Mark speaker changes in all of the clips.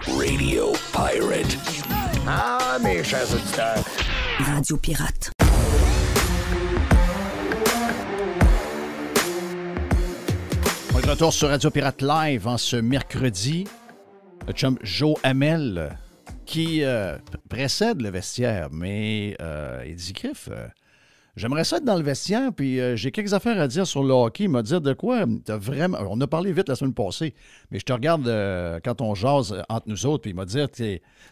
Speaker 1: Radio Pirate. Ah, mes chers auditeurs.
Speaker 2: Radio Pirate.
Speaker 3: On est de retour sur Radio Pirate Live en ce mercredi. Le chum Joe Hamel qui précède le vestiaire, mais il dit, Griff, j'aimerais ça être dans le vestiaire, puis j'ai quelques affaires à dire sur le hockey. Il m'a dit de quoi t'as vraiment. On a parlé vite la semaine passée, mais je te regarde quand on jase entre nous autres, puis il m'a dit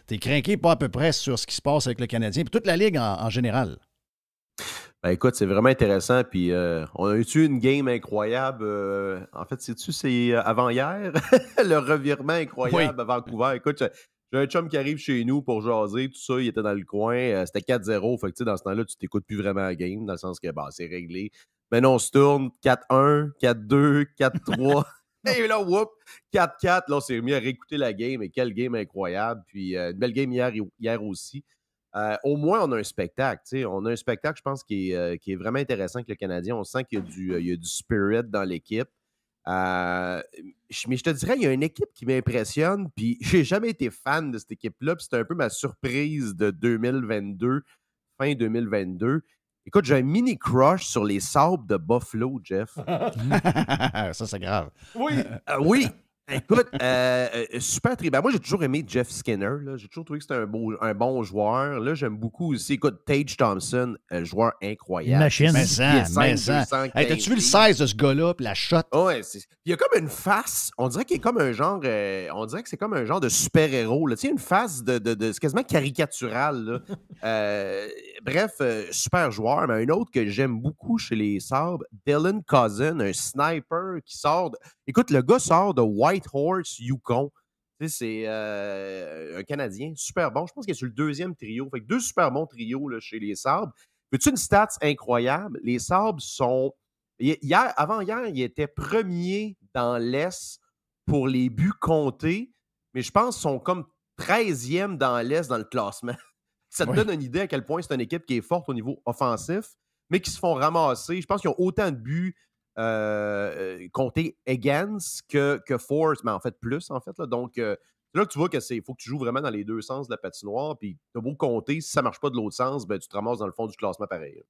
Speaker 3: t'es craqué pas à peu près sur ce qui se passe avec le Canadien, puis toute la Ligue en général.
Speaker 4: Ben écoute, c'est vraiment intéressant. Puis on a eu une game incroyable. En fait, sais-tu, c'est avant-hier, le revirement incroyable à Vancouver. Écoute, j'ai un chum qui arrive chez nous pour jaser, tout ça, il était dans le coin. C'était 4-0. Fait que tu sais, dans ce temps-là, tu t'écoutes plus vraiment la game, dans le sens que c'est réglé. Maintenant, on se tourne 4-1, 4-2, 4-3. Et là, whoop, 4-4. Là, on s'est remis à réécouter la game. Et quelle game incroyable. Puis une belle game hier aussi. Au moins, on a un spectacle. T'sais. On a un spectacle, je pense, qui est vraiment intéressant avec le Canadien. On sent qu'il y a du spirit dans l'équipe. Mais je te dirais, il y a une équipe qui m'impressionne. Puis, j'ai jamais été fan de cette équipe-là. Puis, c'était un peu ma surprise de 2022, fin 2022. Écoute, j'ai un mini crush sur les Sabres de Buffalo, Jeff.
Speaker 3: Ça, c'est grave.
Speaker 4: Oui. Oui. Écoute, super très bien. Moi, j'ai toujours aimé Jeff Skinner. Là. J'ai toujours trouvé que c'était un bon joueur. Là, j'aime beaucoup aussi. Écoute, Tage Thompson, joueur incroyable.
Speaker 3: Machine. Mais ça. Hey, t'as-tu vu le 16 de ce gars-là, puis la shot?
Speaker 4: Ouais, il y a comme une face. On dirait qu'il est comme un genre. On dirait que c'est comme un genre de super-héros. Tu sais, une face c'est quasiment caricatural. Là. Bref, super joueur. Mais un autre que j'aime beaucoup chez les Sabres, Dylan Cousin, un sniper qui sort. Écoute, le gars sort de Whitehorse, Yukon. Tu sais, c'est un Canadien super bon. Je pense qu'il est sur le deuxième trio. Fait que 2 super bons trios là, chez les Sabres. Veux-tu une stats incroyable? Les Sabres sont. Avant-hier, ils étaient premiers dans l'Est pour les buts comptés, mais je pense qu'ils sont comme 13e dans l'Est dans le classement. Ça te donne une idée à quel point c'est une équipe qui est forte au niveau offensif, mais qui se font ramasser. Je pense qu'ils ont autant de buts comptés against que force, mais en fait plus, en fait. Là. Donc, c'est là que tu vois qu'il faut que tu joues vraiment dans les deux sens de la patinoire, puis tu as beau compter, si ça ne marche pas de l'autre sens, ben, tu te ramasses dans le fond du classement pareil. Là.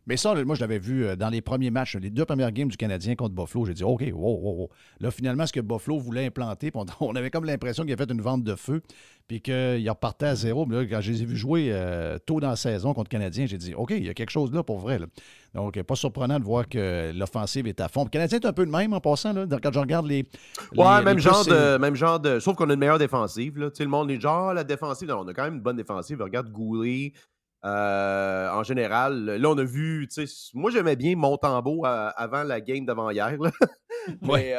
Speaker 3: Mais ça, moi, je l'avais vu dans les premiers matchs, les 2 premières games du Canadien contre Buffalo. J'ai dit, OK, wow. Là, finalement, ce que Buffalo voulait implanter, on avait comme l'impression qu'il avait fait une vente de feu, puis qu'il repartait à 0. Mais là, quand je les ai vus jouer tôt dans la saison contre le Canadien, j'ai dit, OK, il y a quelque chose là pour vrai. Là. Donc, pas surprenant de voir que l'offensive est à fond. Le Canadien est un peu le même en passant, là, quand je regarde les
Speaker 4: même genre de. Sauf qu'on a une meilleure défensive. Là. Le monde est genre, la défensive, non, on a quand même une bonne défensive. Regarde Goulet. En général, là, on a vu, moi, j'aimais bien Montembeault avant la game d'avant-hier. Mais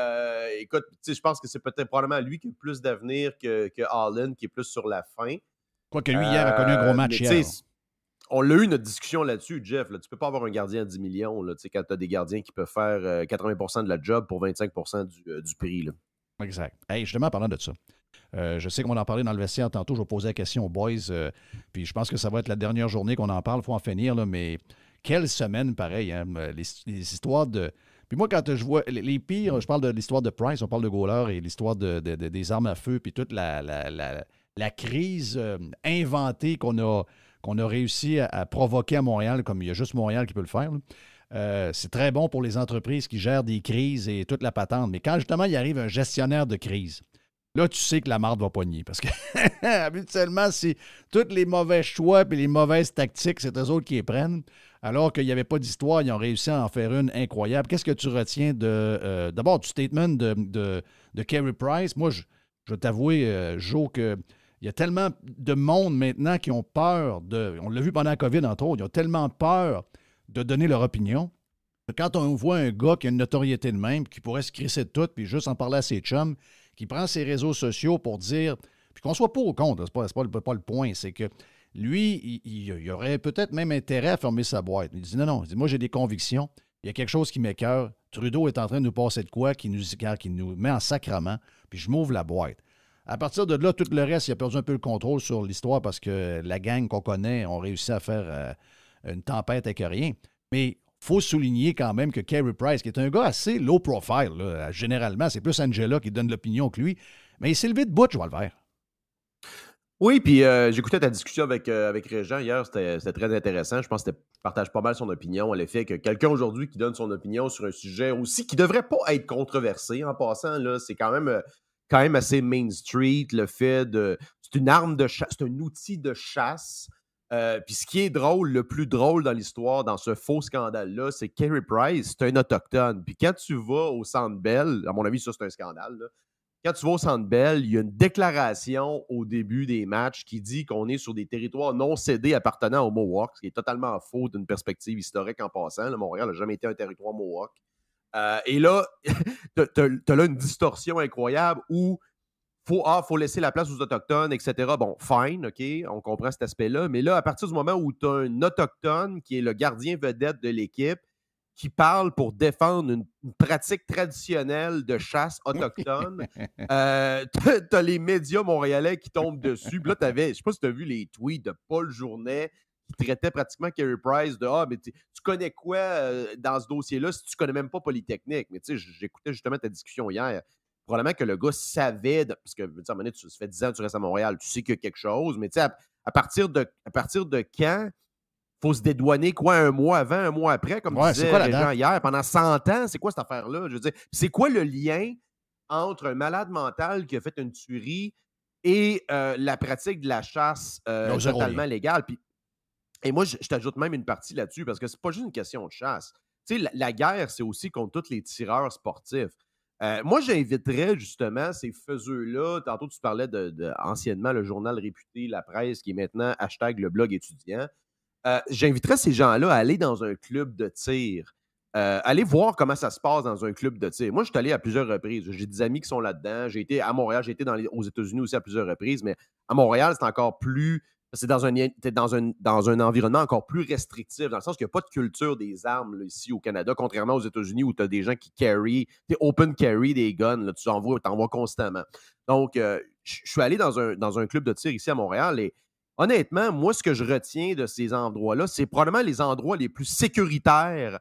Speaker 4: écoute, je pense que c'est peut-être probablement lui qui a plus d'avenir que Allen, qui est plus sur la fin.
Speaker 3: Quoique lui, hier, a connu un gros match hier.
Speaker 4: On l'a eu, notre discussion là-dessus, Jeff. Là, tu peux pas avoir un gardien à 10 millions là, quand tu as des gardiens qui peuvent faire 80% de la job pour 25% du prix. Là.
Speaker 3: Exact. Hey, justement, parlant de ça. Je sais qu'on va en parler dans le vestiaire tantôt. Je vais poser la question aux boys. Puis je pense que ça va être la dernière journée qu'on en parle. Il faut en finir. Là, mais quelle semaine, pareil. Hein, les histoires de. Puis moi, quand je vois les pires, je parle de l'histoire de Price, on parle de Gauler et l'histoire des armes à feu, puis toute la crise inventée qu'on a réussi à provoquer à Montréal, comme il y a juste Montréal qui peut le faire. C'est très bon pour les entreprises qui gèrent des crises et toute la patente. Mais quand justement il arrive un gestionnaire de crise, là, tu sais que la marde va pogner. Parce que habituellement, c'est tous les mauvais choix et les mauvaises tactiques, c'est eux autres qui les prennent. Alors qu'il n'y avait pas d'histoire, ils ont réussi à en faire une incroyable. Qu'est-ce que tu retiens d'abord du statement de Carey Price? Moi, je vais t'avouer, Joe, qu'il y a tellement de monde maintenant qui ont peur on l'a vu pendant la COVID, entre autres, ils ont tellement peur de donner leur opinion. Quand on voit un gars qui a une notoriété de même, qui pourrait se crisser de tout, puis juste en parler à ses chums, qui prend ses réseaux sociaux pour dire, puis qu'on soit pas au compte, c'est pas le point, c'est que lui, il aurait peut-être même intérêt à fermer sa boîte. Il dit non, il dit, moi j'ai des convictions, il y a quelque chose qui m'écoeure, Trudeau est en train de nous passer de quoi, qui nous met en sacrement, puis je m'ouvre la boîte. À partir de là, tout le reste, il a perdu un peu le contrôle sur l'histoire parce que la gang qu'on connaît ont réussi à faire une tempête avec rien. Mais il faut souligner quand même que Carey Price, qui est un gars assez low profile, là, généralement, c'est plus Angela qui donne l'opinion que lui, mais il s'est levé de bout, je vois le vert.
Speaker 4: Oui, puis j'écoutais ta discussion avec Régent hier, c'était très intéressant. Je pense que tu partages pas mal son opinion, l'effet que quelqu'un aujourd'hui qui donne son opinion sur un sujet aussi qui devrait pas être controversé en passant, là, c'est quand même assez Main Street, le fait de. C'est une arme de chasse, c'est un outil de chasse. Puis ce qui est drôle, le plus drôle dans l'histoire, dans ce faux scandale-là, c'est que Carey Price, c'est un autochtone. Puis quand tu vas au Centre Bell, à mon avis, ça c'est un scandale, là. Quand tu vas au Centre Bell, il y a une déclaration au début des matchs qui dit qu'on est sur des territoires non cédés appartenant aux Mohawks, ce qui est totalement faux d'une perspective historique en passant. Là, Montréal n'a jamais été un territoire Mohawk. Et là, tu as là une distorsion incroyable où faut laisser la place aux Autochtones, etc. Bon, fine, OK, on comprend cet aspect-là. Mais là, à partir du moment où tu as un Autochtone qui est le gardien vedette de l'équipe, qui parle pour défendre une pratique traditionnelle de chasse autochtone. T'as les médias montréalais qui tombent dessus. Puis là, je sais pas si tu as vu les tweets de Paul Journet qui traitait pratiquement Carey Price de mais tu connais quoi dans ce dossier-là si tu connais même pas Polytechnique. Mais tu sais, j'écoutais justement ta discussion hier. Probablement que le gars savait, parce que, à un moment donné, ça fait 10 ans que tu restes à Montréal, tu sais qu'il y a quelque chose, mais tu sais, à partir de quand faut se dédouaner quoi, un mois avant, un mois après, comme disait les gens hier, pendant 100 ans, c'est quoi cette affaire-là? Je veux dire, c'est quoi le lien entre un malade mental qui a fait une tuerie et la pratique de la chasse totalement légale? Et moi, je t'ajoute même une partie là-dessus, parce que c'est pas juste une question de chasse. Tu sais, la guerre, c'est aussi contre tous les tireurs sportifs. Moi, j'inviterais justement ces faiseux-là. Tantôt, tu parlais de anciennement le journal réputé La Presse, qui est maintenant hashtag le blog étudiant. J'inviterais ces gens-là à aller dans un club de tir. Aller voir comment ça se passe dans un club de tir. Moi, je suis allé à plusieurs reprises. J'ai des amis qui sont là-dedans. J'ai été à Montréal, j'ai été aux États-Unis aussi à plusieurs reprises, mais à Montréal, c'est encore plus. C'est dans un environnement encore plus restrictif, dans le sens qu'il n'y a pas de culture des armes là, ici au Canada, contrairement aux États-Unis où tu as des gens qui open carry des guns, là, tu t'en vois constamment. Donc, je suis allé dans un club de tir ici à Montréal et honnêtement, moi, ce que je retiens de ces endroits-là, c'est probablement les endroits les plus sécuritaires.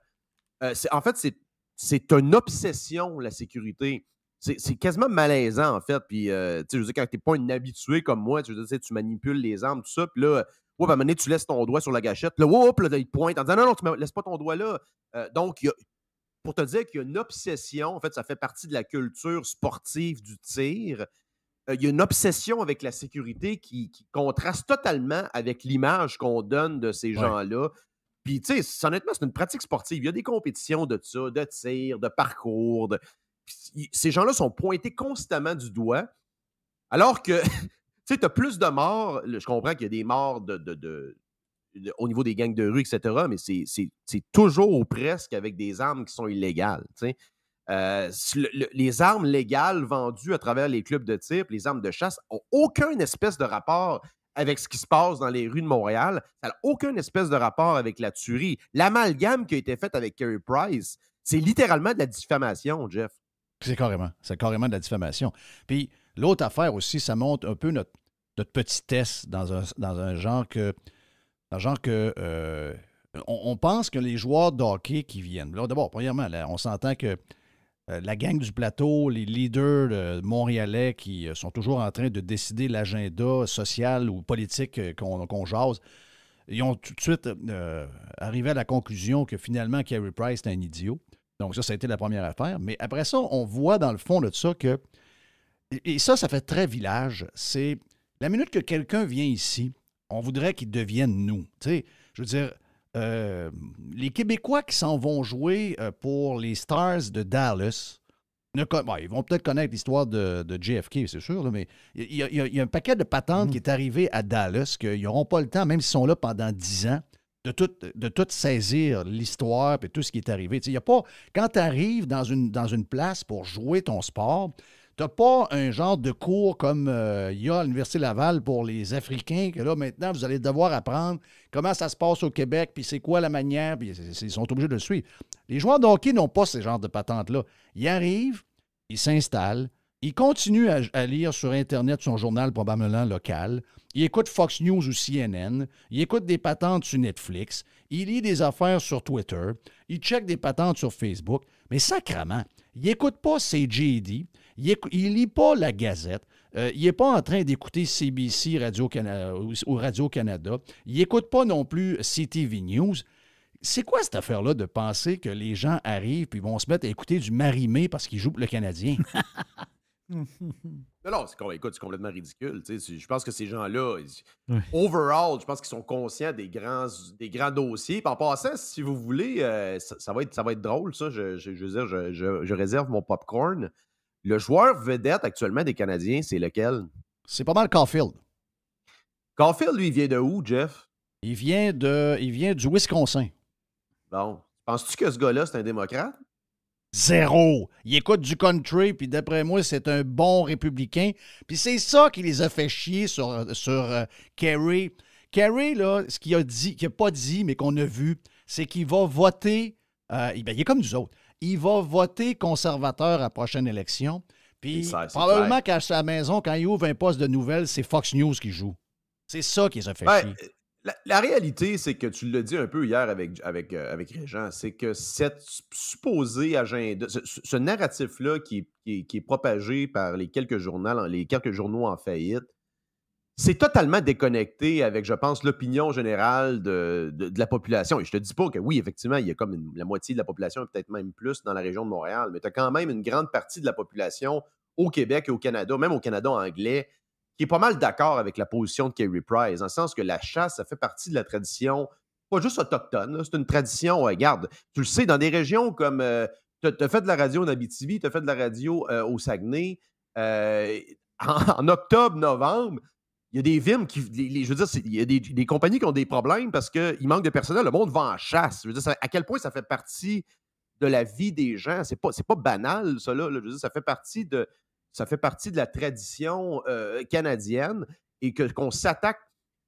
Speaker 4: En fait, c'est une obsession, la sécurité. C'est quasiment malaisant, en fait. Puis, je veux dire, quand tu n'es pas un habitué comme moi, tu manipules les armes, tout ça. Puis là, à un moment donné, tu laisses ton doigt sur la gâchette. Là, là, il te pointe en disant non, tu ne laisses pas ton doigt là. Donc, pour te dire qu'il y a une obsession, en fait, ça fait partie de la culture sportive du tir. Il y a une obsession avec la sécurité qui contraste totalement avec l'image qu'on donne de ces gens-là. Puis, tu sais, honnêtement, c'est une pratique sportive. Il y a des compétitions de ça, de tir, de parcours. Ces gens-là sont pointés constamment du doigt, alors que, tu sais, tu as plus de morts. Je comprends qu'il y a des morts au niveau des gangs de rue, etc., mais c'est toujours ou presque avec des armes qui sont illégales, tu sais. Les armes légales vendues à travers les clubs de tir, les armes de chasse, n'ont aucun espèce de rapport avec ce qui se passe dans les rues de Montréal. Ça n'a aucun espèce de rapport avec la tuerie. L'amalgame qui a été fait avec Carey Price, c'est littéralement de la diffamation, Jeff.
Speaker 3: C'est carrément de la diffamation. Puis l'autre affaire aussi, ça montre un peu notre petitesse dans un genre que on pense que les joueurs de hockey qui viennent. Là, d'abord, premièrement, là, on s'entend que la gang du plateau, les leaders montréalais qui sont toujours en train de décider l'agenda social ou politique qu'on jase, ils ont tout de suite arrivé à la conclusion que finalement, Carey Price est un idiot. Donc ça a été la première affaire. Mais après ça, on voit dans le fond de ça que, et ça fait très village, c'est la minute que quelqu'un vient ici, on voudrait qu'il devienne nous. Tu sais, je veux dire, les Québécois qui s'en vont jouer pour les Stars de Dallas, ils vont peut-être connaître l'histoire de JFK, c'est sûr, là, mais il y a un paquet de patentes qui est arrivé à Dallas qu'ils n'auront pas le temps, même s'ils sont là pendant 10 ans, de tout saisir l'histoire et tout ce qui est arrivé. Y a pas, quand tu arrives dans une place pour jouer ton sport, tu n'as pas un genre de cours comme il y a à l'Université Laval pour les Africains, que là, maintenant, vous allez devoir apprendre comment ça se passe au Québec, puis c'est quoi la manière, puis ils sont obligés de le suivre. Les joueurs de hockey n'ont pas ce genre de patentes-là. Ils arrivent, ils s'installent, ils continuent à lire sur Internet son journal probablement local, ils écoutent Fox News ou CNN, ils écoutent des patentes sur Netflix, ils lisent des affaires sur Twitter, ils checkent des patentes sur Facebook, mais sacrément, ils n'écoutent pas CJD, ils ne lisent pas la Gazette, Il n'est pas en train d'écouter CBC Radio-Canada ou Radio-Canada. Il n'écoute pas non plus CTV News. C'est quoi cette affaire-là de penser que les gens arrivent et vont se mettre à écouter du Marimé parce qu'ils jouent pour le Canadien?
Speaker 4: Non, écoute, c'est complètement ridicule. Je pense que ces gens-là,
Speaker 2: Ouais.
Speaker 4: overall, je pense qu'ils sont conscients des grands dossiers. Puis en passant, si vous voulez, ça va être drôle, ça. Je veux dire, je réserve mon popcorn. Le joueur vedette actuellement des Canadiens, c'est lequel?
Speaker 3: C'est pas mal Caulfield.
Speaker 4: Caulfield, lui, il vient de où, Jeff?
Speaker 3: Il vient du Wisconsin.
Speaker 4: Bon. Penses-tu que ce gars-là, c'est un démocrate?
Speaker 3: Zéro. Il écoute du country, puis d'après moi, c'est un bon républicain. Puis c'est ça qui les a fait chier sur Kerry. Kerry, là, ce qu'il n'a pas dit, mais qu'on a vu, c'est qu'il va voter. Il est comme nous autres. Il va voter conservateur à la prochaine élection. Puis
Speaker 4: C'est
Speaker 3: probablement qu'à sa maison, quand il ouvre un poste de nouvelles, c'est Fox News qui joue. C'est ça qui les a fait chier.
Speaker 4: La réalité, c'est que tu l'as dit un peu hier avec Régent, c'est que cette supposée agenda, ce narratif-là qui est propagé par les quelques journaux en faillite, c'est totalement déconnecté avec, je pense, l'opinion générale de la population. Et je te dis pas que oui, effectivement, il y a comme la moitié de la population, peut-être même plus dans la région de Montréal, mais tu as quand même une grande partie de la population au Québec et au Canada, même au Canada anglais, qui est pas mal d'accord avec la position de Kerry Price, dans le sens que la chasse, ça fait partie de la tradition, pas juste autochtone, là, c'est une tradition, regarde, tu le sais, dans des régions comme, tu as fait de la radio en Abitibi, tu as fait de la radio au Saguenay, en octobre, novembre, il y a des villes je veux dire, il y a des compagnies qui ont des problèmes parce qu'il manque de personnel, le monde va en chasse. Je veux dire, à quel point ça fait partie de la vie des gens, c'est pas banal, ça, là. Je veux dire, ça fait partie de la tradition canadienne et qu'on s'attaque.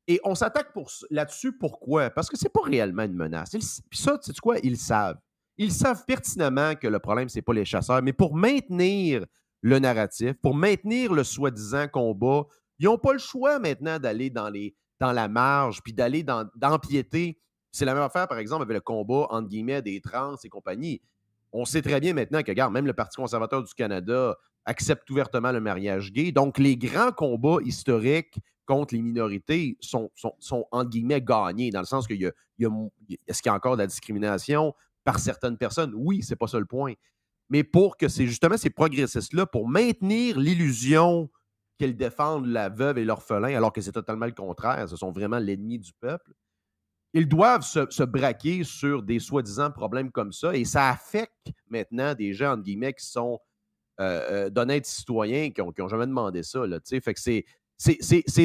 Speaker 4: Et on s'attaque là-dessus, pourquoi? Parce que c'est pas réellement une menace. Puis ça, tu sais quoi? Ils savent. Ils savent pertinemment que le problème, c'est pas les chasseurs, mais pour maintenir le narratif, pour maintenir le soi-disant combat, ils n'ont pas le choix maintenant d'aller dans la marge, puis d'empiéter. C'est la même affaire, par exemple, avec le combat, entre guillemets, des trans et compagnie. On sait très bien maintenant que, regarde, même le Parti conservateur du Canada accepte ouvertement le mariage gay. Donc, les grands combats historiques contre les minorités sont entre guillemets, gagnés, dans le sens qu'il est-ce qu'il y a encore de la discrimination par certaines personnes? Oui, c'est pas ça le point. Mais pour que c'est justement ces progressistes-là, pour maintenir l'illusion qu'ils défendent la veuve et l'orphelin, alors que c'est totalement le contraire, ce sont vraiment l'ennemi du peuple, ils doivent se braquer sur des soi-disant problèmes comme ça, et ça affecte maintenant des gens, entre guillemets, qui sont d'honnêtes citoyens, qui n'ont jamais demandé ça. Là, fait que c'est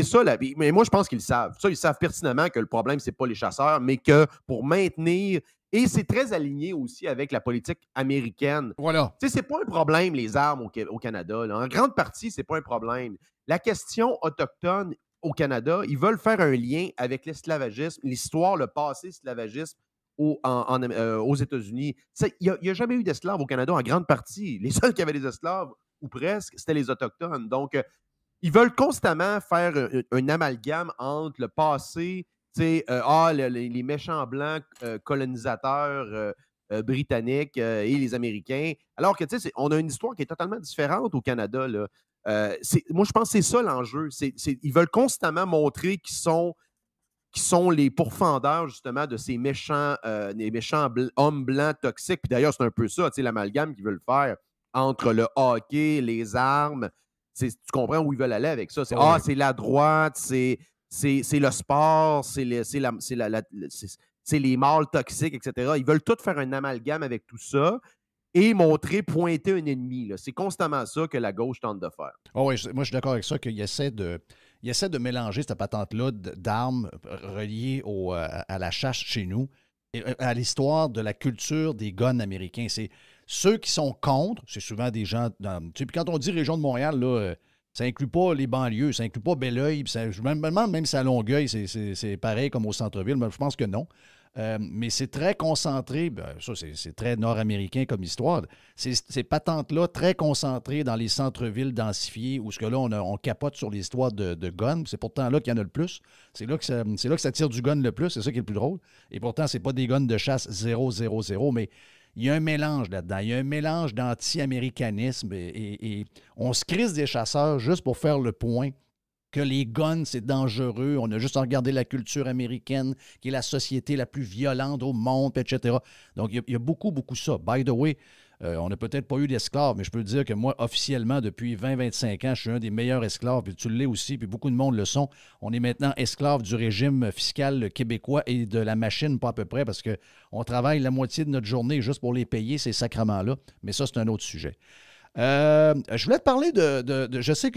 Speaker 4: ça. Mais moi, je pense qu'ils savent. Ça, ils savent pertinemment que le problème, c'est pas les chasseurs, mais que pour maintenir... Et c'est très aligné aussi avec la politique américaine.
Speaker 3: Voilà.
Speaker 4: Tu sais, c'est pas un problème, les armes au Canada. Là. En grande partie, c'est pas un problème. La question autochtone au Canada, ils veulent faire un lien avec l'esclavagisme, l'histoire, le passé esclavagisme aux États-Unis. Il n'y a jamais eu d'esclaves au Canada en grande partie. Les seuls qui avaient des esclaves, ou presque, c'était les Autochtones. Donc, ils veulent constamment faire un amalgame entre le passé, les méchants blancs colonisateurs britanniques et les Américains. Alors que, on a une histoire qui est totalement différente au Canada. Là. Moi, je pense que c'est ça l'enjeu. Ils veulent constamment montrer qu'ils sont les pourfendeurs, justement, de ces méchants hommes blancs toxiques. Puis d'ailleurs, c'est un peu ça, l'amalgame qu'ils veulent faire entre le hockey, les armes. Tu comprends où ils veulent aller avec ça. C'est la droite, c'est le sport, c'est les mâles toxiques, etc. Ils veulent tout faire un amalgame avec tout ça et pointer un ennemi. Là. C'est constamment ça que la gauche tente de faire.
Speaker 3: Oh oui, moi, je suis d'accord avec ça, qu'il essaie de mélanger cette patente-là d'armes reliées à la chasse chez nous, et à l'histoire de la culture des guns américains. C'est ceux qui sont contre, c'est souvent des gens... Puis quand on dit région de Montréal, là, ça inclut pas les banlieues, ça inclut pas Belleuil, je me demande même si à Longueuil, c'est pareil comme au centre-ville, mais je pense que non. Mais c'est très concentré, ça c'est très nord-américain comme histoire, ces patentes-là très concentrées dans les centres-villes densifiés, où ce que là, on capote sur l'histoire de guns, c'est pourtant là qu'il y en a le plus, c'est là que ça tire du gun le plus, c'est ça qui est le plus drôle, et pourtant c'est pas des guns de chasse 000, mais il y a un mélange là-dedans. Il y a un mélange d'anti-américanisme et on se crisse des chasseurs juste pour faire le point que les guns, c'est dangereux. On a juste à regarder la culture américaine, qui est la société la plus violente au monde, etc. Donc, il y a beaucoup, beaucoup ça. By the way, on n'a peut-être pas eu d'esclaves, mais je peux te dire que moi, officiellement, depuis 20-25 ans, je suis un des meilleurs esclaves, puis tu l'es aussi, puis beaucoup de monde le sont. On est maintenant esclaves du régime fiscal québécois et de la machine, pas à peu près, parce qu'on travaille la moitié de notre journée juste pour les payer, ces sacrements-là. Mais ça, c'est un autre sujet. Je voulais te parler je sais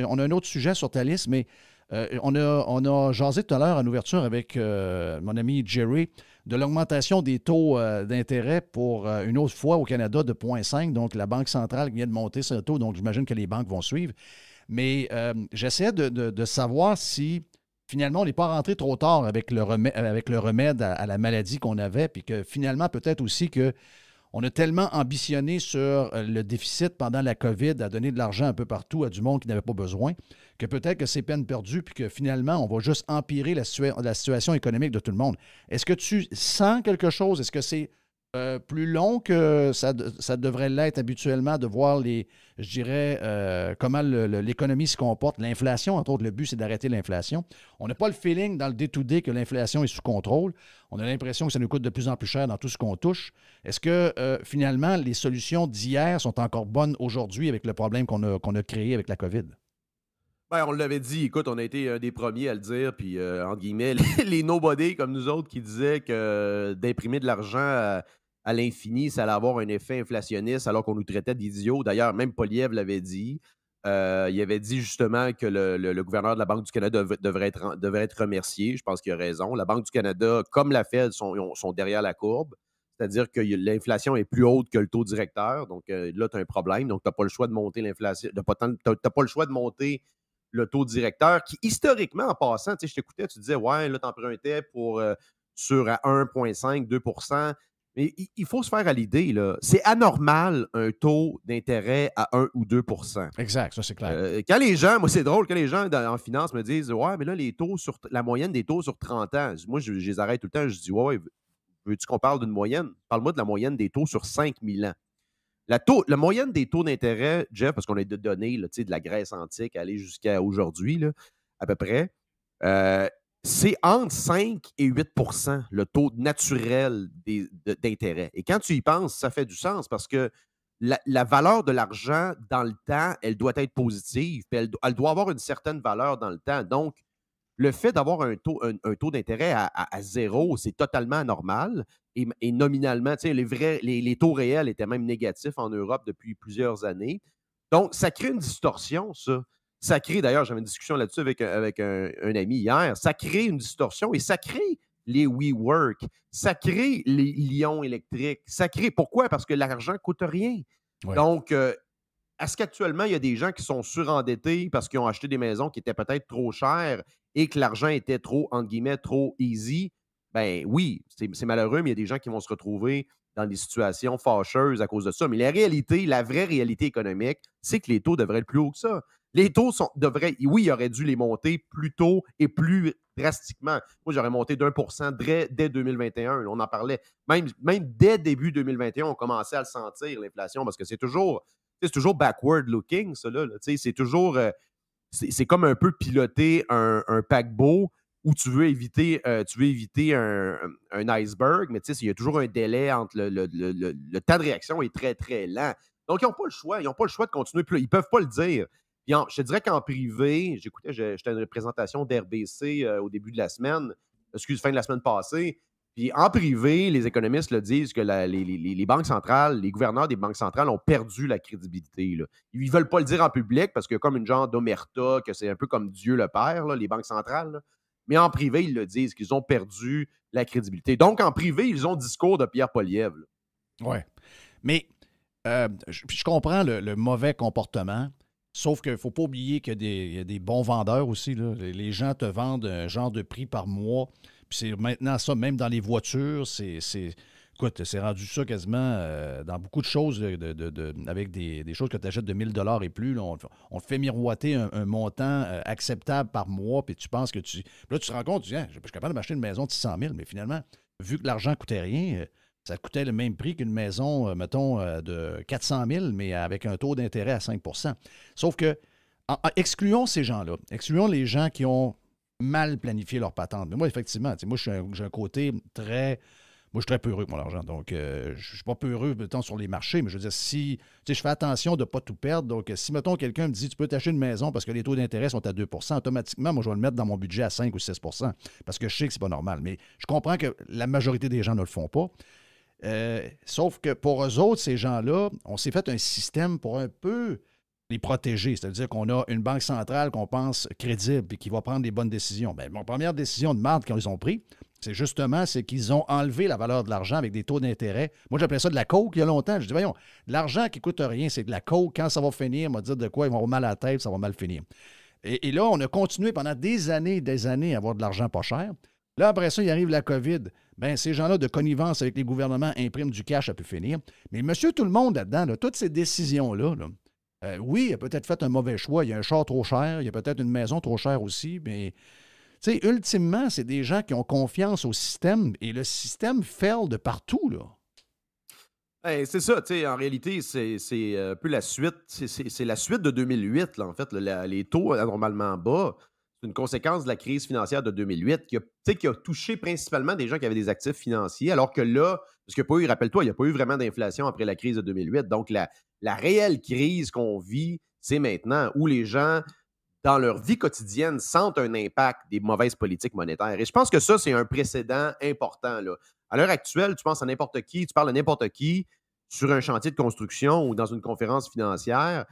Speaker 3: on a un autre sujet sur ta liste, mais on a jasé tout à l'heure en ouverture avec mon ami Jerry de l'augmentation des taux d'intérêt pour une autre fois au Canada de 0,5. Donc, la Banque centrale vient de monter ce taux, donc j'imagine que les banques vont suivre. Mais j'essaie de savoir si finalement on n'est pas rentré trop tard avec le remède à la maladie qu'on avait, puis que finalement peut-être aussi que on a tellement ambitionné sur le déficit pendant la COVID à donner de l'argent un peu partout à du monde qui n'avait pas besoin, que peut-être que c'est peine perdue puis que finalement, on va juste empirer la situation économique de tout le monde. Est-ce que tu sens quelque chose? Est-ce que c'est plus long que ça devrait l'être habituellement de voir je dirais, comment l'économie se comporte, l'inflation, entre autres, le but, c'est d'arrêter l'inflation. On n'a pas le feeling dans le day-to-day que l'inflation est sous contrôle. On a l'impression que ça nous coûte de plus en plus cher dans tout ce qu'on touche. Est-ce que, finalement, les solutions d'hier sont encore bonnes aujourd'hui avec le problème qu'on a créé avec la COVID?
Speaker 4: Ben, on l'avait dit, écoute, on a été un des premiers à le dire, puis entre guillemets, les nobody comme nous autres qui disaient que d'imprimer de l'argent à l'infini, ça allait avoir un effet inflationniste alors qu'on nous traitait d'idiots. D'ailleurs, même Poilievre l'avait dit. Il avait dit justement que le gouverneur de la Banque du Canada devrait être remercié. Je pense qu'il a raison. La Banque du Canada, comme la Fed, sont derrière la courbe. C'est-à-dire que l'inflation est plus haute que le taux directeur. Donc là, tu as un problème. Donc, tu n'as pas le choix de monter l'inflation. Tu n'as pas le choix de monter le taux directeur qui, historiquement, en passant, je t'écoutais, tu disais, ouais, là, tu empruntais sur à 1,5, 2 mais il faut se faire à l'idée, là. C'est anormal un taux d'intérêt à 1 ou 2
Speaker 3: Exact, ça c'est clair.
Speaker 4: Quand les gens, moi c'est drôle, quand les gens en finance me disent ouais, mais là, la moyenne des taux sur 30 ans, moi je les arrête tout le temps, je dis ouais, veux-tu qu'on parle d'une moyenne? Parle-moi de la moyenne des taux sur 5000 ans. La moyenne des taux d'intérêt, Jeff, parce qu'on a des données là, de la Grèce antique aller jusqu'à aujourd'hui, là, à peu près, c'est entre 5 et 8 le taux naturel d'intérêt. Et quand tu y penses, ça fait du sens parce que la valeur de l'argent dans le temps, elle doit être positive, puis elle doit avoir une certaine valeur dans le temps. Donc, le fait d'avoir un taux d'intérêt à zéro, c'est totalement anormal. Et nominalement, les taux réels étaient même négatifs en Europe depuis plusieurs années. Donc, ça crée une distorsion, ça. Ça crée, d'ailleurs, j'avais une discussion là-dessus avec un ami hier, ça crée une distorsion et ça crée les WeWork, ça crée les lions électriques, ça crée... Pourquoi? Parce que l'argent ne coûte rien.
Speaker 3: Ouais.
Speaker 4: Donc, est-ce qu'actuellement, il y a des gens qui sont surendettés parce qu'ils ont acheté des maisons qui étaient peut-être trop chères et que l'argent était trop, entre guillemets, trop easy? Ben oui, c'est malheureux, mais il y a des gens qui vont se retrouver dans des situations fâcheuses à cause de ça. Mais la vraie réalité économique, c'est que les taux devraient être plus hauts que ça. Les taux oui, il aurait dû les monter plus tôt et plus drastiquement. Moi, j'aurais monté d'1 dès 2021. On en parlait. Même dès début 2021, on commençait à le sentir, l'inflation, parce que c'est toujours backward looking, ça. Là. C'est toujours... c'est comme un peu piloter un paquebot où tu veux éviter un iceberg, mais il y a toujours un délai entre le temps de réaction est très, très lent. Donc, ils n'ont pas le choix. Ils n'ont pas le choix de continuer. Ils ne peuvent pas le dire. Puis je te dirais qu'en privé, j'étais à une représentation d'RBC au début de la semaine, fin de la semaine passée. Puis en privé, les économistes le disent que les banques centrales, les gouverneurs des banques centrales ont perdu la crédibilité. Là. Ils ne veulent pas le dire en public parce que comme une genre d'omerta, que c'est un peu comme Dieu le Père, là, les banques centrales. Là. Mais en privé, ils le disent, qu'ils ont perdu la crédibilité. Donc, en privé, ils ont le discours de Pierre Poilievre.
Speaker 3: Oui. Mais je comprends le mauvais comportement, sauf qu'il ne faut pas oublier qu'il y a des bons vendeurs aussi. Là. Les gens te vendent un genre de prix par mois. Puis c'est maintenant ça, même dans les voitures, écoute, c'est rendu ça quasiment dans beaucoup de choses, avec des choses que tu achètes de 1 000 $ et plus. Là, on te fait miroiter un montant acceptable par mois, puis tu penses que Là, tu te rends compte, tu dis, je suis capable de m'acheter une maison de 600 000, mais finalement, vu que l'argent ne coûtait rien, ça coûtait le même prix qu'une maison, mettons, de 400 000, mais avec un taux d'intérêt à 5 Sauf que, excluons ces gens-là. Excluons les gens qui ont mal planifié leur patente. Mais moi, effectivement, moi, j'ai un côté très... Moi, je suis très peureux avec mon argent. Donc, je ne suis pas peureux, mettons, sur les marchés, mais je veux dire, si... Tu sais, je fais attention de ne pas tout perdre. Donc, si, mettons, quelqu'un me dit, tu peux t'acheter une maison parce que les taux d'intérêt sont à 2 automatiquement, moi, je vais le mettre dans mon budget à 5 ou 6 parce que je sais que c'est pas normal. Mais je comprends que la majorité des gens ne le font pas. Sauf que pour eux autres, ces gens-là, on s'est fait un système pour un peu les protéger. C'est-à-dire qu'on a une banque centrale qu'on pense crédible et qui va prendre des bonnes décisions. Bien, ma première décision de marde qu'ils ont pris, c'est qu'ils ont enlevé la valeur de l'argent avec des taux d'intérêt. Moi, j'appelais ça de la coke il y a longtemps. Je dis, voyons, de l'argent qui ne coûte rien, c'est de la coke. Quand ça va finir, on va dire de quoi ils vont avoir mal à la tête, ça va mal finir. Et là, on a continué pendant des années à avoir de l'argent pas cher. Là, après ça, il arrive la COVID. Bien, ces gens-là de connivence avec les gouvernements impriment du cash à pu finir. Mais monsieur tout le monde là-dedans, là, toutes ces décisions-là, oui, il a peut-être fait un mauvais choix. Il y a un char trop cher, il y a peut-être une maison trop chère aussi, mais tu sais, ultimement, c'est des gens qui ont confiance au système et le système fail de partout, là.
Speaker 4: Ben, c'est ça, tu sais, en réalité, c'est un peu la suite. C'est la suite de 2008, là, en fait. Les taux anormalement bas, c'est une conséquence de la crise financière de 2008 qui a touché principalement des gens qui avaient des actifs financiers, alors que là, parce qu'il n'y a pas eu, rappelle-toi, il n'y a pas eu vraiment d'inflation après la crise de 2008. Donc, la réelle crise qu'on vit, c'est maintenant où les gens, dans leur vie quotidienne, sentent un impact des mauvaises politiques monétaires. Et je pense que ça, c'est un précédent important, là. À l'heure actuelle, tu penses à n'importe qui, tu parles à n'importe qui sur un chantier de construction ou dans une conférence financière,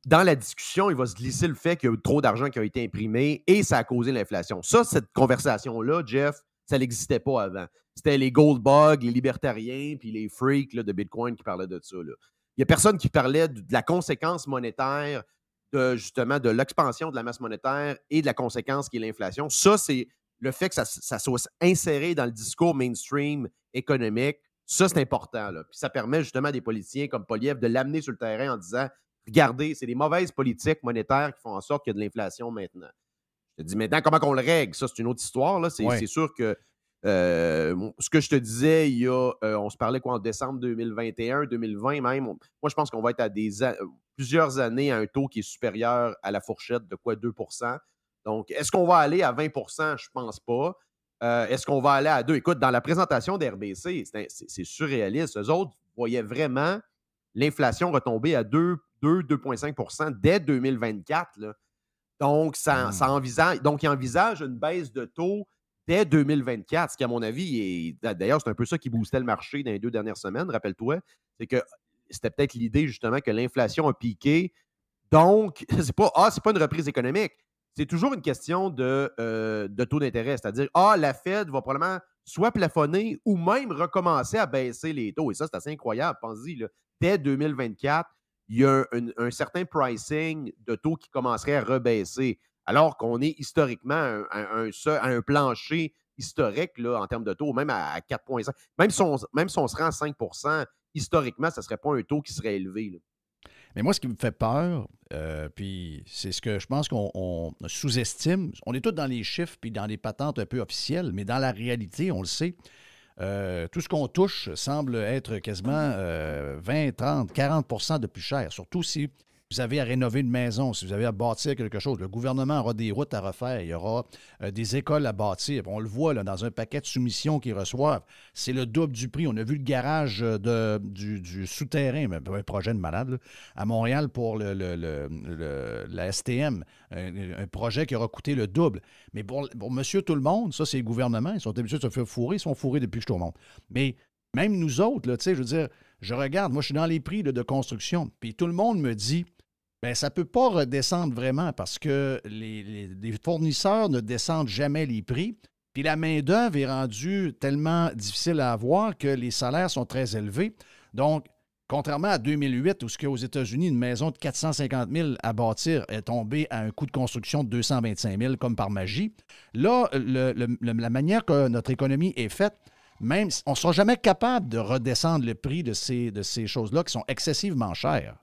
Speaker 4: dans la discussion, il va se glisser le fait qu'il y a eu trop d'argent qui a été imprimé et ça a causé l'inflation. Ça, cette conversation-là, Jeff, ça n'existait pas avant. C'était les gold bugs, les libertariens, puis les freaks là, de Bitcoin qui parlaient de ça. Là. Il n'y a personne qui parlait de la conséquence monétaire, justement, de l'expansion de la masse monétaire et de la conséquence qui est l'inflation. Ça, c'est le fait que ça soit inséré dans le discours mainstream économique. Ça, c'est important. Là. Puis ça permet justement à des politiciens comme Poilievre de l'amener sur le terrain en disant « Regardez, c'est des mauvaises politiques monétaires qui font en sorte qu'il y a de l'inflation maintenant. » Je te dis maintenant, comment on le règle? Ça, c'est une autre histoire. Là. C'est sûr que ce que je te disais, on se parlait quoi en décembre 2021, 2020 même. Moi, je pense qu'on va être à plusieurs années à un taux qui est supérieur à la fourchette de quoi 2 Donc, est-ce qu'on va aller à 20 je ne pense pas. Est-ce qu'on va aller à 2? Écoute, dans la présentation d'RBC, c'est surréaliste. Eux autres voyaient vraiment l'inflation retomber à 2,5 dès 2024. Là. Donc, ils envisagent une baisse de taux dès 2024, ce qui, à mon avis, d'ailleurs, c'est un peu ça qui boostait le marché dans les 2 dernières semaines, rappelle-toi. C'est que c'était peut-être l'idée, justement, que l'inflation a piqué. Donc, c'est pas une reprise économique. C'est toujours une question de taux d'intérêt. C'est-à-dire, la Fed va probablement soit plafonner ou même recommencer à baisser les taux. Et ça, c'est assez incroyable. Pensez-y, là, dès 2024, il y a un certain pricing de taux qui commencerait à rebaisser, alors qu'on est historiquement à un plancher historique là, en termes de taux, même à 4,5. Même si on se rend à 5 historiquement, ça ne serait pas un taux qui serait élevé. Là.
Speaker 3: Mais moi, ce qui me fait peur, puis c'est ce que je pense qu'on sous-estime, on est tous dans les chiffres puis dans les patentes un peu officielles, mais dans la réalité, on le sait, tout ce qu'on touche semble être quasiment 20, 30, 40 de plus cher, surtout si vous avez à rénover une maison, si vous avez à bâtir quelque chose. Le gouvernement aura des routes à refaire, il y aura des écoles à bâtir. On le voit là, dans un paquet de soumissions qu'ils reçoivent. C'est le double du prix. On a vu le garage du souterrain, un projet de malade, là, à Montréal pour la STM, un projet qui aura coûté le double. Mais pour monsieur tout le monde, ça, c'est le gouvernement. Ils sont habitués de se faire fourrer. Ils sont fourrés depuis que je suis au monde. Mais même nous autres, là, je veux dire, je regarde, moi, je suis dans les prix là, de construction. Puis tout le monde me dit, bien, ça ne peut pas redescendre vraiment parce que les fournisseurs ne descendent jamais les prix. Puis la main-d'œuvre est rendue tellement difficile à avoir que les salaires sont très élevés. Donc, contrairement à 2008, où aux États-Unis, une maison de 450 000 à bâtir est tombée à un coût de construction de 225 000 comme par magie, là, la manière que notre économie est faite, même on ne sera jamais capable de redescendre le prix de ces choses-là qui sont excessivement chères.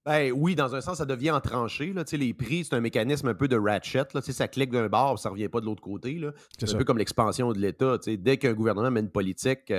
Speaker 4: Ben oui, dans un sens, ça devient entranché. Là. Les prix, c'est un mécanisme un peu de ratchet. Là. Ça clique d'un bord, ça ne revient pas de l'autre côté. Là. C'est un peu comme l'expansion de l'État. Dès qu'un gouvernement met une politique,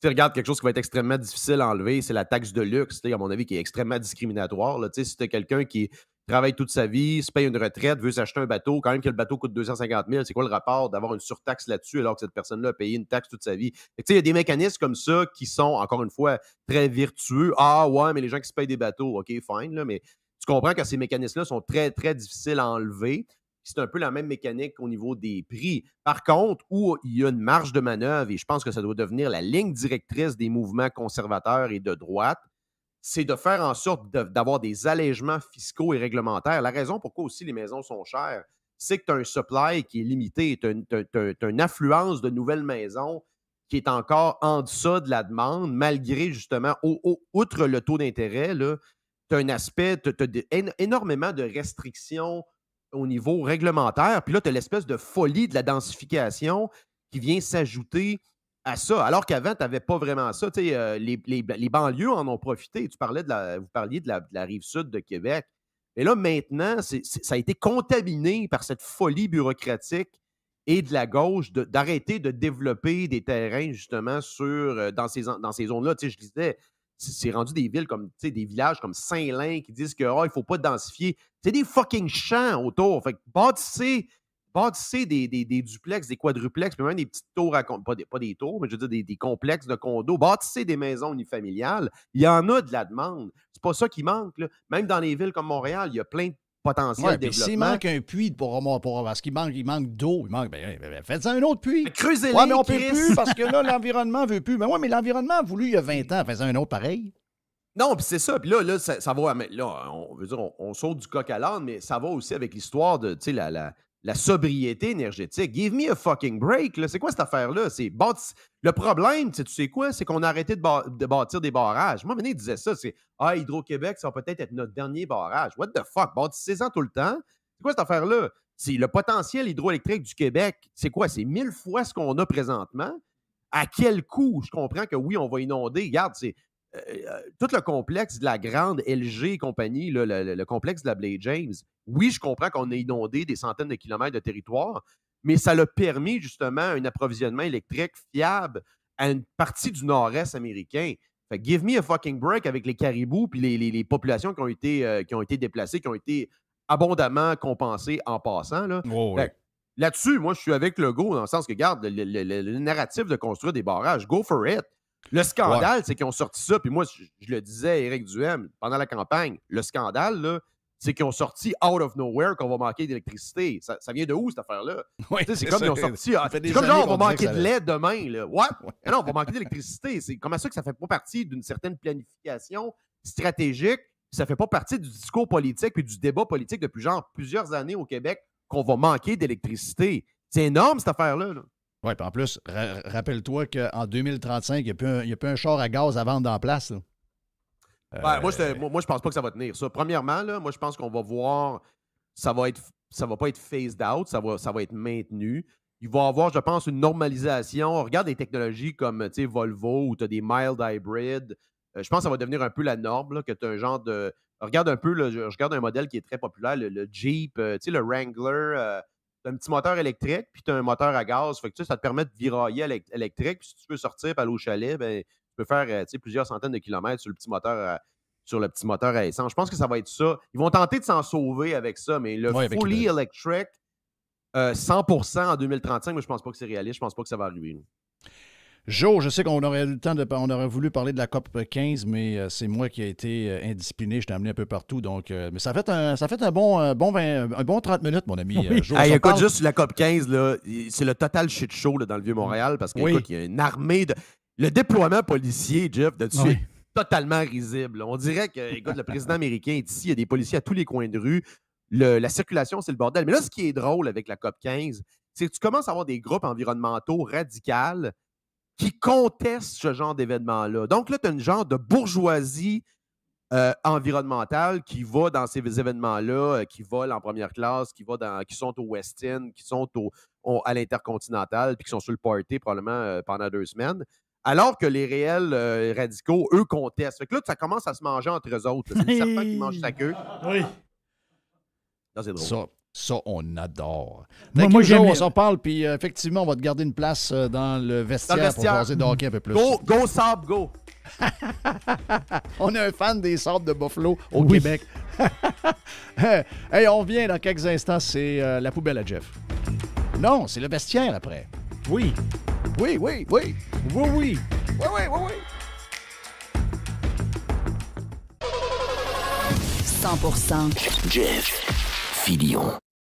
Speaker 4: regarde quelque chose qui va être extrêmement difficile à enlever, c'est la taxe de luxe, à mon avis, qui est extrêmement discriminatoire. Là. Si tu as quelqu'un qui travaille toute sa vie, se paye une retraite, veut s'acheter un bateau, quand même que le bateau coûte 250 000, c'est quoi le rapport d'avoir une surtaxe là-dessus alors que cette personne-là a payé une taxe toute sa vie? Il y a des mécanismes comme ça qui sont, encore une fois, très vertueux. Ah ouais, mais les gens qui se payent des bateaux, OK, fine, là, mais tu comprends que ces mécanismes-là sont très, très difficiles à enlever. C'est un peu la même mécanique au niveau des prix. Par contre, où il y a une marge de manœuvre, et je pense que ça doit devenir la ligne directrice des mouvements conservateurs et de droite, c'est de faire en sorte d'avoir des allègements fiscaux et réglementaires. La raison pourquoi aussi les maisons sont chères, c'est que tu as un supply qui est limité. Tu as une affluence de nouvelles maisons qui est encore en deçà de la demande, malgré justement, outre le taux d'intérêt, tu as un aspect, tu as énormément de restrictions au niveau réglementaire. Puis là, tu as l'espèce de folie de la densification qui vient s'ajouter à ça, alors qu'avant, tu n'avais pas vraiment ça. Les banlieues en ont profité. Vous parliez de la rive sud de Québec. Et là, maintenant, ça a été contaminé par cette folie bureaucratique et de la gauche d'arrêter de développer des terrains, justement, dans ces zones-là. Je disais, c'est rendu des villes comme, des villages comme Saint-Lin qui disent qu'il ne faut pas densifier. C'est des fucking champs autour. Fait que bâtissez des duplex, des quadruplex, puis même des petites tours, pas des tours, mais je veux dire des complexes de condos. Bâtissez des maisons unifamiliales. Il y en a de la demande. C'est pas ça qui manque. Là. Même dans les villes comme Montréal, il y a plein de potentiel développement.
Speaker 3: S'il manque un puits parce qu'il manque d'eau, faites-en un autre puits.
Speaker 4: Creusez-les,
Speaker 3: mais on ne peut plus parce que là, l'environnement ne veut plus. Mais l'environnement a voulu il y a 20 ans, faites-en un autre pareil.
Speaker 4: Non, puis c'est ça. Puis là, ça va. Là, on saute du coq à l'âne, mais ça va aussi avec l'histoire de la sobriété énergétique. Give me a fucking break. Là. C'est quoi cette affaire-là? Le problème, tu sais quoi? C'est qu'on a arrêté de bâtir des barrages. Moi, René disait ça. C'est Hydro-Québec, ça va peut-être être notre dernier barrage. What the fuck? Bâtissez-en tout le temps. C'est quoi cette affaire-là? C'est le potentiel hydroélectrique du Québec. C'est quoi? C'est 1000 fois ce qu'on a présentement. À quel coût? Je comprends que oui, on va inonder. Regarde, c'est tout le complexe de la grande LG et compagnie, là, le complexe de la Blade James, oui, je comprends qu'on a inondé des centaines de kilomètres de territoire, mais ça l'a permis justement un approvisionnement électrique fiable à une partie du nord-est américain. Fait give me a fucking break avec les caribous puis les populations qui ont été déplacées, qui ont été abondamment compensées en passant. Là.
Speaker 3: Oh, ouais.
Speaker 4: Là-dessus, moi, je suis avec Legault dans le sens que, regarde, le narratif de construire des barrages, go for it. Le scandale, c'est qu'ils ont sorti ça, puis moi, je le disais à Éric Duhem pendant la campagne, le scandale, là, c'est qu'ils ont sorti out of nowhere qu'on va manquer d'électricité. Ça vient de où, cette affaire-là?
Speaker 3: Oui,
Speaker 4: c'est comme ils ont sorti... C'est comme genre, on va manquer de lait demain. Là. What? Non, on va manquer d'électricité. C'est comme ça que ça fait pas partie d'une certaine planification stratégique. Ça fait pas partie du discours politique puis du débat politique depuis plusieurs années au Québec qu'on va manquer d'électricité. C'est énorme, cette affaire-là. Là.
Speaker 3: Oui, puis en plus, rappelle-toi qu'en 2035, il n'y a plus un char à gaz à vendre en place.
Speaker 4: Moi, je pense pas que ça va tenir. Ça. Premièrement, là, moi, je pense qu'on va voir, ça va pas être phased out, ça va être maintenu. Il va y avoir, je pense, une normalisation. On regarde des technologies comme Volvo où tu as des mild hybrids. Je pense que ça va devenir un peu la norme, là, que tu as un genre de... Regarde un peu, je regarde un modèle qui est très populaire, le Jeep, le Wrangler. Tu as un petit moteur électrique, puis tu as un moteur à gaz. Fait que, ça te permet de virailler électrique. Puis si tu veux sortir et aller au chalet, ben, tu peux faire plusieurs centaines de kilomètres sur le petit moteur à essence. Je pense que ça va être ça. Ils vont tenter de s'en sauver avec ça, mais le fully electric, 100% en 2035, moi, je pense pas que c'est réaliste. Je pense pas que ça va arriver. Nous.
Speaker 3: Joe, je sais qu'on aurait eu le temps on aurait voulu parler de la COP 15, mais c'est moi qui ai été indiscipliné. Je t'ai amené un peu partout. Donc, mais ça fait un bon 30 minutes, mon ami.
Speaker 4: Oui.
Speaker 3: Joe,
Speaker 4: écoute, juste la COP 15, là, c'est le total shit show là, dans le Vieux-Montréal parce qu'il y a une armée de... Le déploiement policier, Jeff, de-dessus est totalement risible. On dirait que, écoute, le président américain est ici, il y a des policiers à tous les coins de rue. La circulation, c'est le bordel. Mais là, ce qui est drôle avec la COP 15, c'est que tu commences à avoir des groupes environnementaux radicaux qui contestent ce genre d'événement-là. Donc là, tu as une genre de bourgeoisie environnementale qui va dans ces événements-là, qui volent en première classe, qui sont au West End, qui sont à l'Intercontinental, puis qui sont sur le party probablement pendant 2 semaines. Alors que les réels radicaux, eux, contestent. Fait que là, ça commence à se manger entre eux autres. C'est le serpent qui mange sa queue.
Speaker 2: Oui.
Speaker 4: Ça, c'est drôle.
Speaker 3: Ça, on adore.
Speaker 2: Moi, j'aime
Speaker 3: on s'en parle, puis effectivement, on va te garder une place dans le vestiaire, pour jaser de hockey un peu plus.
Speaker 4: Go, Sabre, go!
Speaker 3: On est un fan des Sabres de Buffalo au Québec. Hey, on revient dans quelques instants, c'est la poubelle à Jeff. Non, c'est le vestiaire après.
Speaker 2: Oui.
Speaker 3: Oui.
Speaker 2: Oui, oui.
Speaker 3: Oui.
Speaker 5: 100%
Speaker 1: Jeff Fillion.